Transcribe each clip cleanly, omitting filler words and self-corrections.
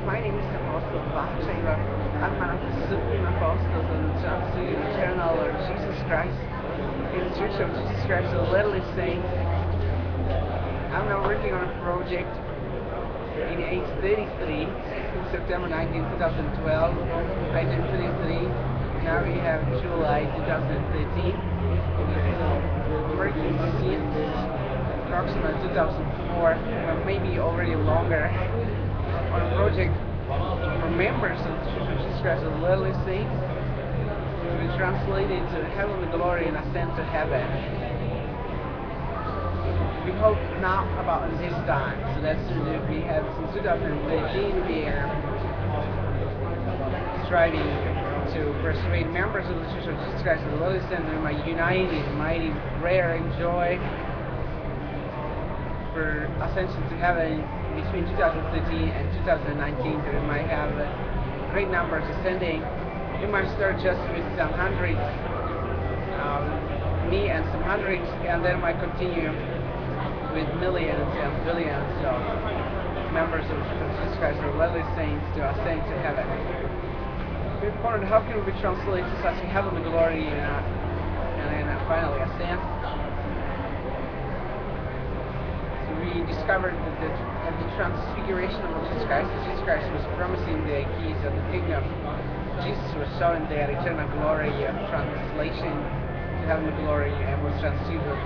My name is Apstle Baksay. I'm one of the supreme apostles of the eternal Lord Jesus Christ. In the Church of Jesus Christ of Latter-day Saints. I'm now working on a project in age 33, September 19, 2012, 1923. Now we have July 2013. I'm working since approximately 2004, or maybe already longer, on a project for members of the Church of Jesus Christ of Latter-day Saints to be translated to heavenly glory and ascend to heaven. We hope now about this time, so that's we have since 2013 we are striving to persuade members of the Church of Jesus Christ of Latter-day Saints in my united, mighty prayer and joy for ascension to heaven between 2013 and 2019, that we might have great numbers ascending. We might start just with some hundreds, me and some hundreds, and then might continue with millions and billions of members of Jesus Christ or Latter-day Saints to ascend to heaven. We wondered how can we translate such a heavenly glory and then finally ascend. So we discovered that at the transfiguration of Jesus Christ was promising the keys of the kingdom. Jesus was showing their eternal glory of translation to heavenly glory and was transfigured.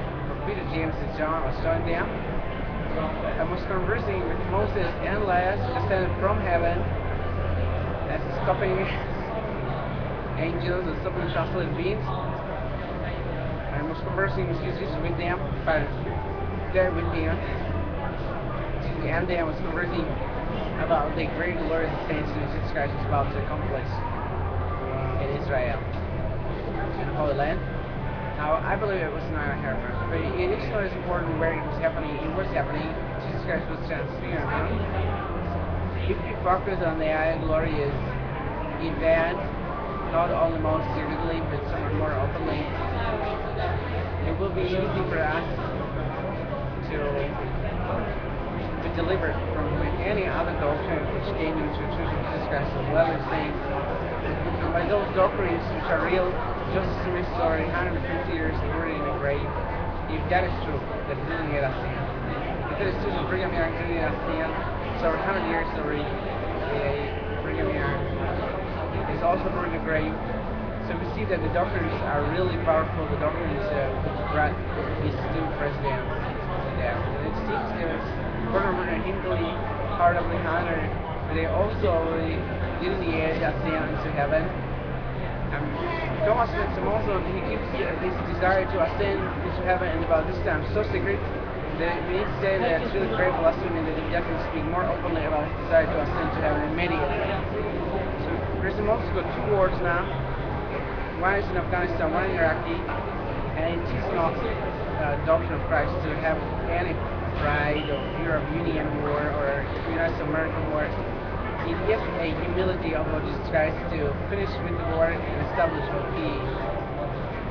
Peter, James, and John was showing them. I was conversing with Moses and Elias ascended from heaven as stopping angels and stopping translated beings. I was conversing with Jesus with them, but there with them. And then I was conversing about the great glory of the saints that Jesus Christ is about to accomplish in Israel, in the Holy Land. Now, I believe it was not Herod, but it is not as important where it was happening. It was happening. Jesus Christ was transfigured. If we focus on the glorious event, not only most secretly, but somewhat more openly, it will be easy for us to be delivered from any other doctrine which came into the Church of Jesus Christ of Latter-day Saints. And by those doctrines which are real, Joseph Smith's story, 150 years buried in the grave, if that is true, that didn't get us in. If that is true, that Brigham Young didn't get us in, so 100 years story, Brigham Young is also buried in the grave. So we see that the doctrines are really powerful, the doctrines which brought these two presidents to death. And it seems there's Gordon and Hinckley, Howard W. Hunter, but they also didn't yet ascend into heaven. Thomas Smith also, he keeps this desire to ascend into heaven, and about this time so secret that we need to say that it's really great blasphemy that he definitely speak more openly about his desire to ascend to heaven immediately. So there's also got two wars now. One is in Afghanistan, one in Iraq, and it is not doctrine of Christ to have any pride or fear of Union war or United States American war. It is a humility of Lord Jesus Christ to finish with the war and establish peace.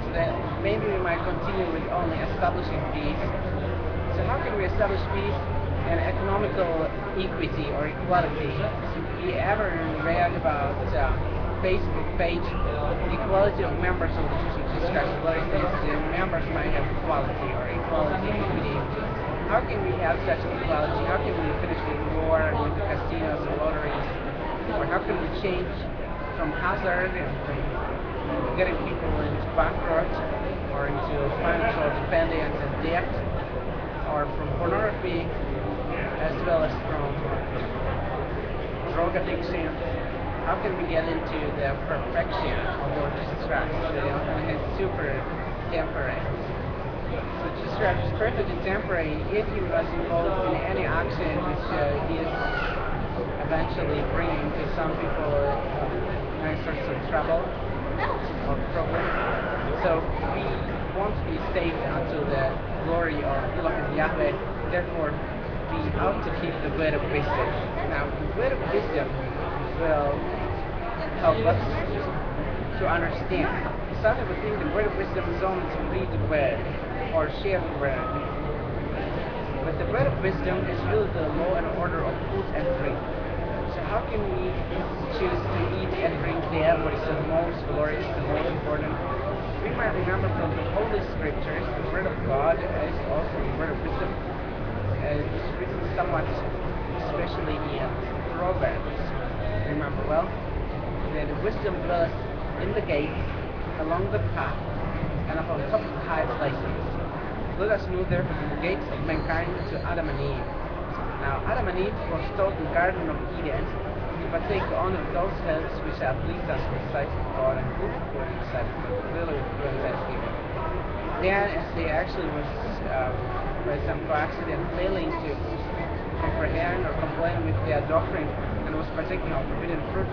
So that maybe we might continue with only establishing peace. So how can we establish peace and economical equity or equality? We ever read about Facebook page, equality of members of the Church of Jesus Christ, where it says the members might have equality or equality, equity. How can we have such equality? How can we finish with war and with the casinos and lotteries? Or how can we change from hazard and from getting people into bankrupt or into financial dependence and debt, or from pornography as well as from drug addiction? How can we get into the perfection of Lord Jesus Christ? And his super temperance. So Jesus Christ is perfectly temperate if he was involved in any action which is eventually bringing to some people any sorts of trouble or problem. So we want to be saved unto the glory of Elohim Yahweh. Therefore, we ought to keep the word of wisdom. Now, the word of wisdom will help us to understand. Some people think the word of wisdom is only to read the word or share the word. But the word of wisdom is really the law and order of food and drink. So So how can we choose to eat and drink there what is the most glorious, the most important? We might remember from the Holy Scriptures, the Word of God is also the Word of wisdom. It's written somewhat, especially in Proverbs. Remember well, that wisdom dwelleth in the gates, along the path, and upon top of the high places. Let us move therefore from the gates of mankind to Adam and Eve. Now Adam and Eve was told in the Garden of Eden to partake on of those herbs which have pleased us in the sight of God and good for the sight of God, clearly for thanksgiving. Then, as they actually was by some accident failing to comprehend or complain with their doctrine and was partaking of forbidden fruit,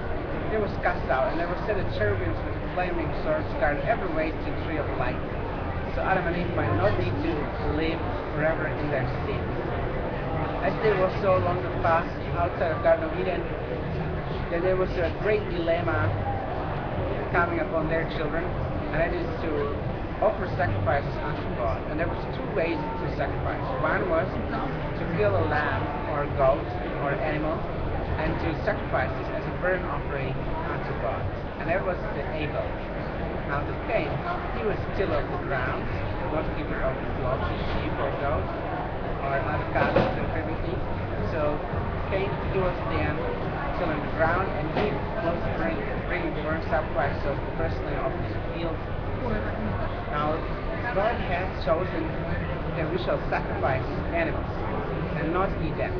they was cast out, and there was set a cherubims with flaming swords guard every way to the tree of life. So Adam and Eve might not need to live forever in their sin. As they were so along the path outside of Garden of Eden, that there was a great dilemma coming upon their children, and that is to offer sacrifices unto God. And there was two ways to sacrifice. One was to kill a lamb or a goat or an animal and to sacrifice it as a burnt offering unto God. And that was the Abel. Now the Cain, he was tiller of the ground, not keeper of the flock, sheep or goats or other cattle and everything. So Cain, he was then tilling the ground, and he was bringing burnt sacrifices of the firstling of his field. Now God has chosen that we shall sacrifice animals and not eat them.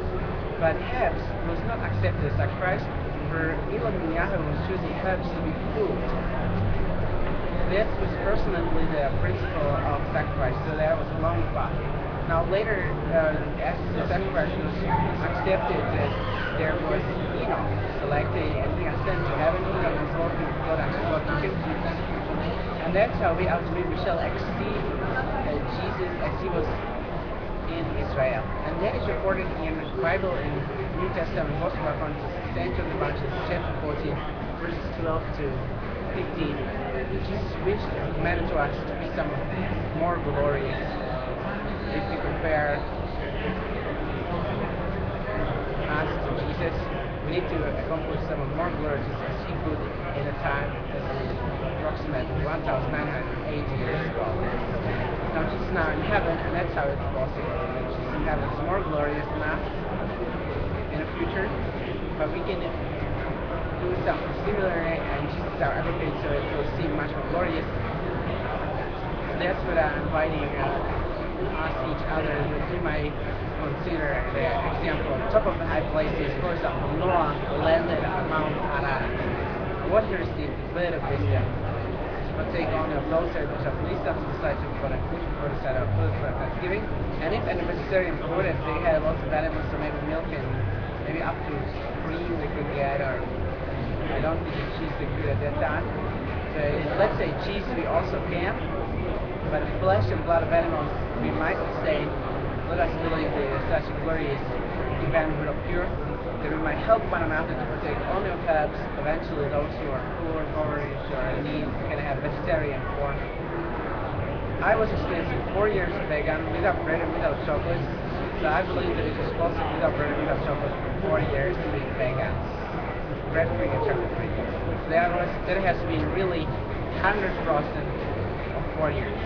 But herbs was not accepted as sacrifice, for Elohim Yahweh was choosing herbs to be food. This was personally the principle of sacrifice, so that was along the path. Now later, as the sacrifice was accepted, there was Enoch selected, and he ascended to heaven. Enoch was walking with God until God took him. And that's how we ultimately shall exceed Jesus as he was in Israel. And that is recorded in the Bible in the New Testament, Gospel according to St. John the Baptist, chapter 14, verses 12 to 15. Jesus wished and commanded to us to be some more glorious. If you compare us to Jesus, we need to accomplish some more glory as he could in a time approximately 1,980 years ago. Now Jesus is now in heaven, and that's how it's possible. Jesus in heaven is more glorious than us in the future, but we can do something similar, and Jesus is our advocate, so it will seem much more glorious. So that's what I'm inviting us each other, that we might consider the example on top of the high places. For example, Noah landed on Mount Ararat. What he received is bit of wisdom to partake only of those which have least up to the sight of God and good for the sight of food for Thanksgiving. And if any vegetarian food, if they had lots of animals, so maybe milk and maybe up to cream they could get, or I don't think the cheese they could at that time. So let's say cheese we also can, but the flesh and blood of animals we might say, let us believe that such a glorious event will occur, that we might help one another to partake only of herbs. Eventually those who are poor, impoverished, or in need can have vegetarian form. I was experiencing 4 years vegan, without bread and without chocolate, so I believe that it is possible without bread and without chocolate for 4 years to be vegan, bread-free and chocolate-free. So that has been really 100% of 4 years.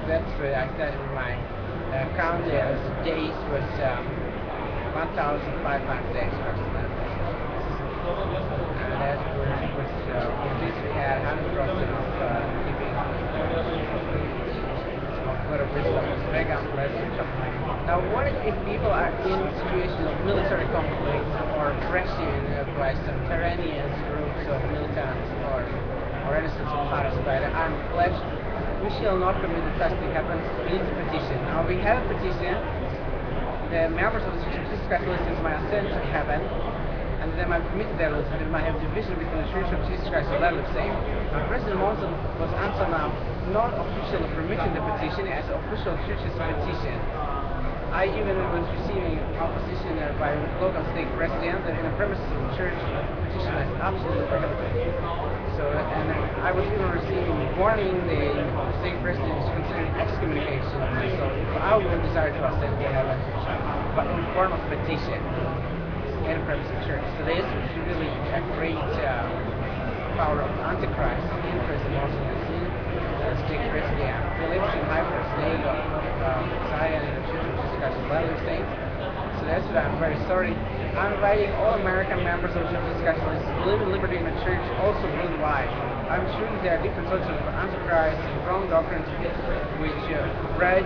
That's what I said in my count there. Days was 1,500 days approximately. And that was with this we had 100% of keeping of good wisdom, vegan, bread, and chocolate. Now, what if people are in a situation of military conflict or oppression by some tyrannous groups of militants or innocent parts by the armed flesh? We shall not permit that such thing happens. We need to petition. Now we have a petition. The members of the Church of Jesus Christ listens might ascend to heaven, and they might permit their listeners, they might have division between the Church of Jesus Christ and the same. Now President Monson was until now not officially permitting the petition as official church's petition. I even was receiving opposition by local stake president that in the premises of the church petition is absolutely prohibited. So, and I was even receiving warning the stake president is considering excommunication. So if I will desire to ascend to heaven, but in form of petition. and Protestant church. So there is really a great power of Antichrist in President Muslim in state Christian. We live in hyper state of Baksay and the Church of Jesus Christ of Latter-day Saints. So that's why I'm very sorry. I'm inviting all American members of the Church of Jesus Christ who believe in liberty in the church, also worldwide. I'm sure there are different sorts of Antichrist and wrong doctrines which spread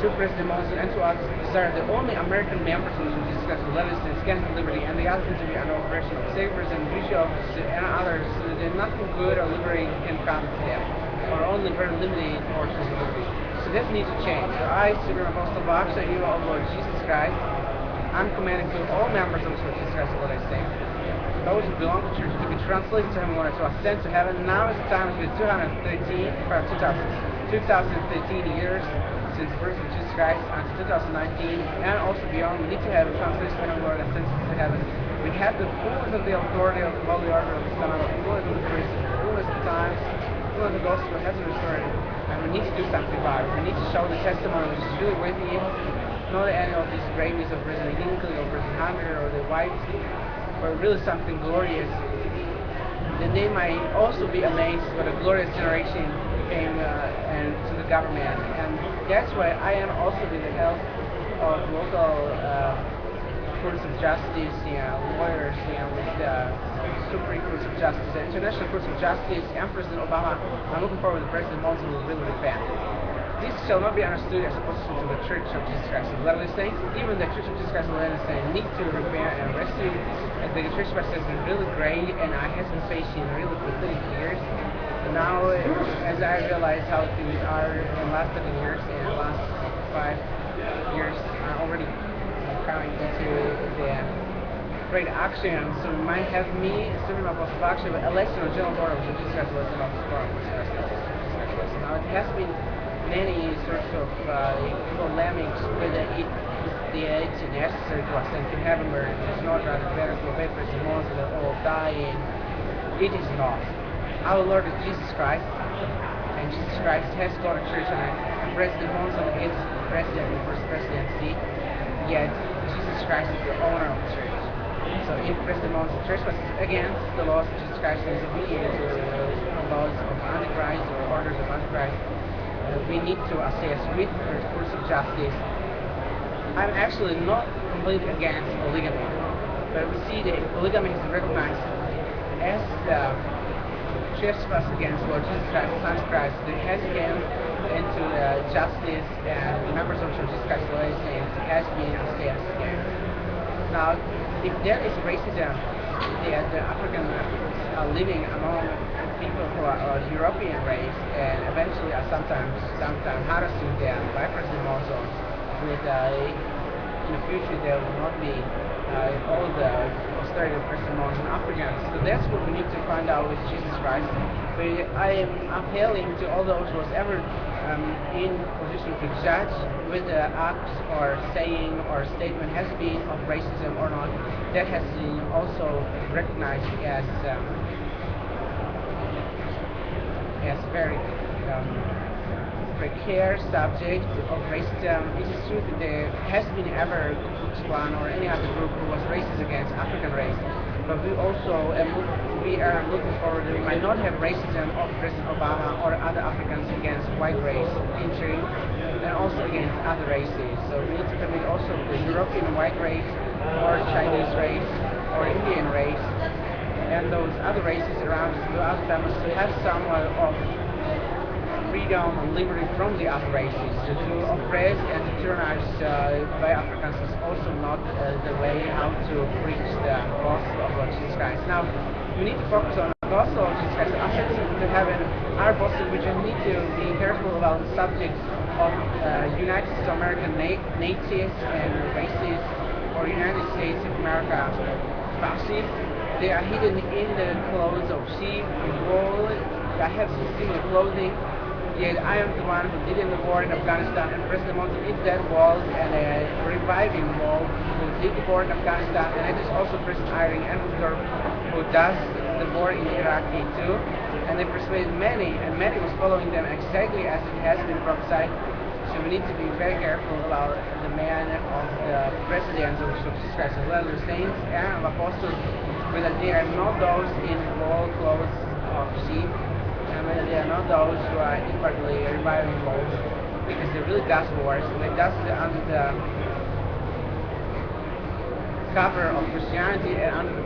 to President Muslim and to us desire the only American members of the Church of Jesus Christ of Latter-day Saints can have liberty, and they ask them to be under operation of saviors and bishops and others. So that nothing good or liberty can come to them, or only very limited portions of liberty. So that needs to change. So I, Super Apstle Baksay, you of Lord Jesus Christ, I'm commanding to all members of the Church of Jesus Christ of Latter-day Saints, those who belong to the church, to be translated to heaven, to ascend to heaven. Now is the time to be 2013 years since the birth of Jesus Christ until 2019, and also beyond. We need to have a translation to heaven, Lord, ascend to heaven. We have the fullness of the authority of the Holy Order of the Son of the fullness of the Christ, fullness of the times, fullness of the gospel has been restored, and we need to do something about it. We need to show the testimony which is really weighty, not any of these gravities of President Hinckley or President Hunter or the Whites, but really something glorious. Then they might also be amazed what a glorious generation came and to the government. And that's why I am also with the help of local courts of justice, lawyers, with the Supreme Court of Justice, the International Court of Justice, and President Obama. I'm looking forward to President Muslim will really repent. This shall not be understood as a position to the Church of Jesus Christ of Latter-day Saints. Even the Church of Jesus Christ of Latter-day Saints need to repent and rescue. And the Church has been really great, and I have been facing really pathetic years. And now, as I realize how things are in the last 7 years and the last 5 years, I'm already coming into the great action. So you might have me, Super Apstle Baksay, but election of General Board of Jesus Christ of Latter-day. Now, it has been many sorts of polemics whether it's necessary to ascend to heaven, where it is not rather better to obey President Muslim that all dying. It is not. Our Lord is Jesus Christ, and Jesus Christ has got a church, and President Muslim is president in the first presidency, yet Jesus Christ is the owner of the church. So if President Muslim church was against the laws of Jesus Christ and is obedient to the laws of Antichrist or orders of Antichrist, we need to assess with the courts of justice. I'm actually not completely against polygamy, but we see that polygamy is recognized as trespass against Lord Jesus Christ, Son of Christ. There has been into justice, and the members of Jesus Christ has been assessed against. Now, if there is racism, the African living among people who are European race, and eventually are sometimes harassing them by President Muslim, with in the future there will not be all the austerity of President Muslim Africans. So that's what we need to find out with Jesus Christ. But I am appealing to all those who was ever in position to judge whether the act or saying or statement has been of racism or not. That has been also recognized as very precarious subject of racism. It is true that there has been ever one or any other group who was racist against African race, but we also we are looking forward that we might not have racism of President Obama or other Africans against white race entering, and also against other races. So we need to permit also the European white race or Chinese race or Indian race and those other races around us throughout them to have somewhat of freedom and liberty from the other races. To oppress and to tyrannize by Africans is also not the way how to preach the gospel of Lord Jesus Christ. Now, we need to focus on the gospel of Jesus Christ. Ascending to heaven, our Boston region need to be careful about the subjects of United States of American natives and races, or United States of America fascists. They are hidden in the clothes of sheep and wool. I have similar clothing. Yet I am the one who did in the war in Afghanistan, and President Muslim is that wall and a reviving wall who did the war in Afghanistan, and it is also President Irene and who does the war in Iraq too. And they persuaded many, and many was following them exactly as it has been prophesied. So we need to be very careful about the man of the presidents of Jesus Christ, as well as the saints and apostles, whether they are not those in wool clothes of sheep, and whether they are not those who are inwardly reviving souls, because they're really gospel works, and they're just under the cover of Christianity and under the